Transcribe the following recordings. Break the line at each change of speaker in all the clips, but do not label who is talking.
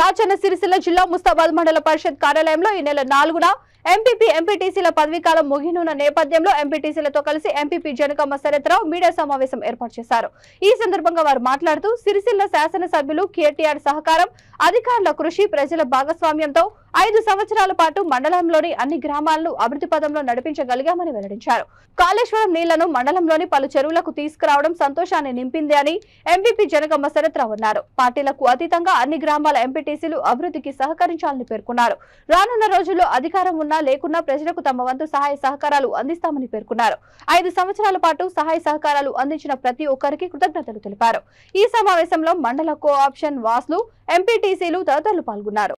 రాజన్న సిరిసిల్ల జిల్లా ముస్తాబాద్ మండల పరిషత్ కార్యాలయంలో ఈ నెల 4న ఎంపీపీ ఎంపీటీసీల పదవీకాలం ముగినున్న నేపథ్యంలో ఎంపీటీసీలతో కలిసి ఎంపీపీ జనకమ్మ శరత్రావు మీడియా సమావేశం ఏర్పాటు చేశారు. ఈ సందర్భంగా వారు మాట్లాడుతూ సిరిసిల్ల శాసనసభ్యులు కేటీఆర్ సహకారం, అధికారుల కృషి, ప్రజల భాగస్వామ్యంతో 5 సంవత్సరాల పాటు మండలంలోని అన్ని గ్రామాలను అభివృద్ధి పదంలో నడిపించగలిగామని వెల్లడించారు. కాళేశ్వరం నీళ్లను మండలంలోని పలు చెరువులకు తీసుకురావడం సంతోషాన్ని నింపింది అని ఎంపీపీ జనకమ్మ శరత్రావు అన్నారు. పార్టీలకు అతీతంగా అన్ని గ్రామాల ఎంపీటీసీలు అభివృద్ధికి సహకరించాలని పేర్కొన్నారు. రానున్న రోజుల్లో అధికారం ఉన్నా లేకున్నా ప్రజలకు తమ వంతు సహాయ సహకారాలు అందిస్తామని పేర్కొన్నారు. 5 సంవత్సరాల పాటు సహాయ సహకారాలు అందించిన ప్రతి ఒక్కరికి కృతజ్ఞతలు తెలిపారు. ఈ సమావేశంలో మండల కోఆప్షన్ వాసులు, ఎంపీటీసీలు తదితరులు పాల్గొన్నారు.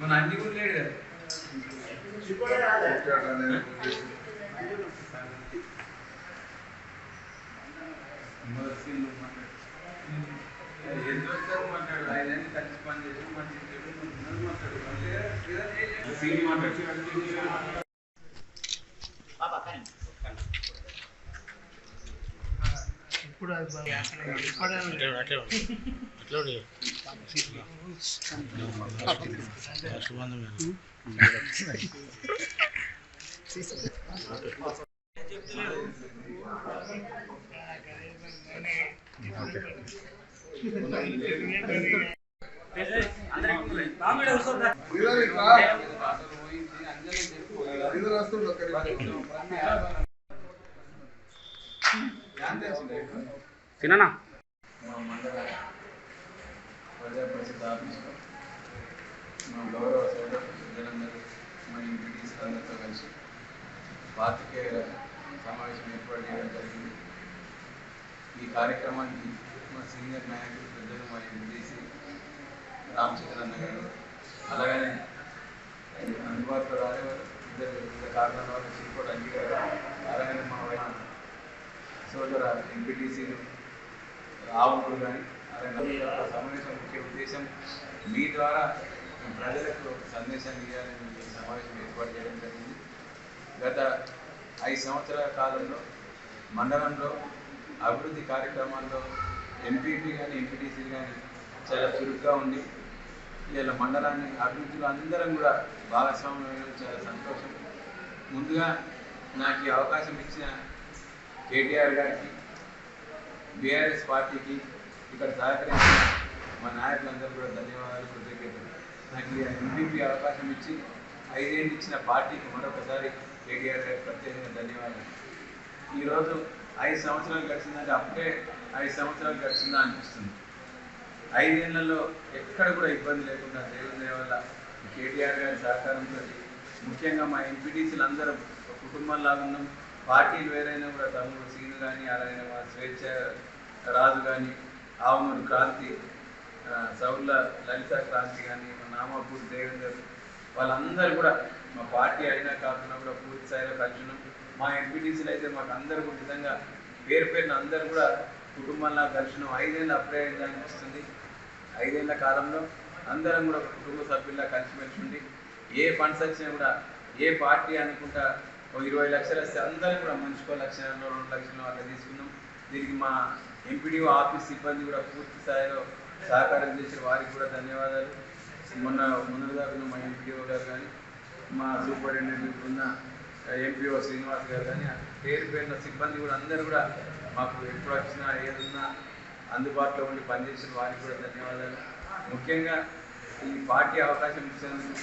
మన అన్ని కూడా లేడు కదా ఎంతో మాట్లాడు ఆయన కలిసి పని చేసి మంచి మాట్లాడు
ఇప్పుడు
తిననా
ప్రజాపరిషత్ ఆఫీసులో మా గౌరవ సోదరులందరూ మా ఎంపీటీసీలందరితో కలిసి పాత్రికేయుల సమావేశం ఏర్పాటు చేయడం జరిగింది. ఈ కార్యక్రమానికి మా సీనియర్ నాయకులు పెద్దలు మా ఎంపీటీసీ రామచంద్రన్న గారు, అలాగనే అందుబాటులో రాలేవారు ఇద్దరు కారణాల వల్ల శ్రీకోట అంగీకారు, అలాగనే మా సోదర ఎంపీటీసీలు ఆవులు కానీ అలాగే సమావేశం ముఖ్య ఉద్దేశం మీ ద్వారా ప్రజలకు సందేశాన్ని ఇవ్వాలని ఈ సమావేశం ఏర్పాటు చేయడం జరిగింది. గత 5 సంవత్సరాల కాలంలో మండలంలో అభివృద్ధి కార్యక్రమాల్లో ఎంపీపీ కానీ ఎంపీటీసీలు కానీ చాలా చురుగ్గా ఉంది. ఇలా మండలాన్ని అభివృద్ధిలో అందరం కూడా భాగస్వామ్యం చాలా సంతోషం. ముందుగా నాకు ఈ అవకాశం ఇచ్చిన కేటీఆర్ గారికి, బీఆర్ఎస్ పార్టీకి, ఇక్కడ సహకరించిన మా నాయకులందరూ కూడా ధన్యవాదాలు, కృతజ్ఞతలు. నాకు ఈ ఎంపీపీ అవకాశం ఇచ్చి 5 ఏళ్ళు ఇచ్చిన పార్టీకి మరొకసారి కేటీఆర్ గారికి ప్రత్యేకంగా ధన్యవాదాలు. ఈరోజు 5 సంవత్సరాలు గడిచిందంటే అప్పుడే 5 సంవత్సరాలు గడిచిందా అనిపిస్తుంది. 5 ఏళ్లలో ఎక్కడ కూడా ఇబ్బంది లేకుండా దేవుని దయ వల్ల కేటీఆర్ గారి సహకారంతో ముఖ్యంగా మా ఎంపీటీసీలు అందరూ కుటుంబంలాగా ఉన్నాం. పార్టీలు వేరైనా కూడా తమ్ముడు సీను కానీ, అలాగే మా స్వేచ్ఛ రాజు కానీ, ఆవునూరు క్రాంతి, సౌర్ల లలిత క్రాంతి కానీ, మా నామాపూర్ దేవేందర్, వాళ్ళందరూ కూడా మా పార్టీ అయినా కాకుండా కూడా పూర్తి స్థాయిలో కలిసి ఉన్నాం. మా ఎంపీటీసీలు అయితే మాకు అందరూ కూడా నిజంగా పేరున అందరూ కూడా కుటుంబంలా కలిసి ఉన్నాం. 5 ఏళ్ళు అప్పుడే అనిపిస్తుంది. 5 ఏళ్ల కాలంలో అందరం కూడా కుటుంబ సభ్యుల్లా కలిసిమెలిసి ఉండి ఏ ఫండ్స్ వచ్చినా కూడా ఏ పార్టీ అనుకుంటా 20 లక్షలు వస్తే అందరూ కూడా మనిషికో 1 లక్ష 2 లక్షలు అట్లా తీసుకున్నాం. దీనికి మా ఎంపీడీఓ ఆఫీస్ సిబ్బంది కూడా పూర్తి స్థాయిలో సహకారం చేసిన వారికి కూడా ధన్యవాదాలు. ముందుగా మా ఎంపీడీఓ గారు కానీ, మా సూపరింటెండెంట్ ఉన్న ఎంపీఓ శ్రీనివాస్ గారు కానీ, పేరున సిబ్బంది కూడా అందరూ కూడా మాకు ఎప్పుడు వచ్చినా ఏదన్నా అందుబాటులో ఉండి పనిచేసిన వారికి కూడా ధన్యవాదాలు. ముఖ్యంగా ఈ పార్టీ అవకాశం ఇచ్చినందుకు